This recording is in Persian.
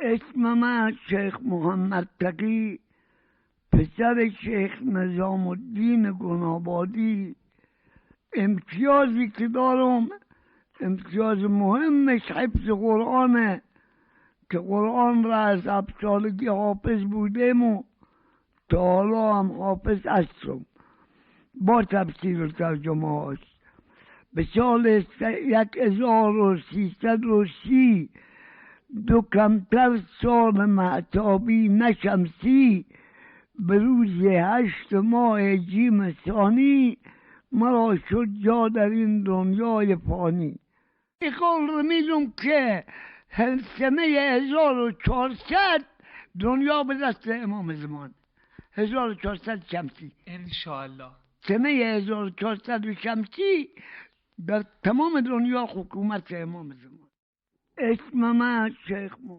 اسم من شیخ محمد تقی، پسر شیخ نظام الدین گنابادی. امتیازی که دارم، امتیاز مهمش حفظ قرآنه که قرآن را از 7 سالگی حافظ بودم و تا حالا هم حافظ هستم با تفسیر و ترجمه هاش. به سال 1330 دو کمتر سال مهتابی نه شمسی، به روز 8 ماه جیم ثانی مرا شد جا در این دنیای فانی. قول میدم که سنه 1400 دنیا به دست امام زمان، 1400 شمسی انشاءالله. سنه 1400 شمسی در تمام دنیا حکومت امام زمان. اسم من شیخ محمد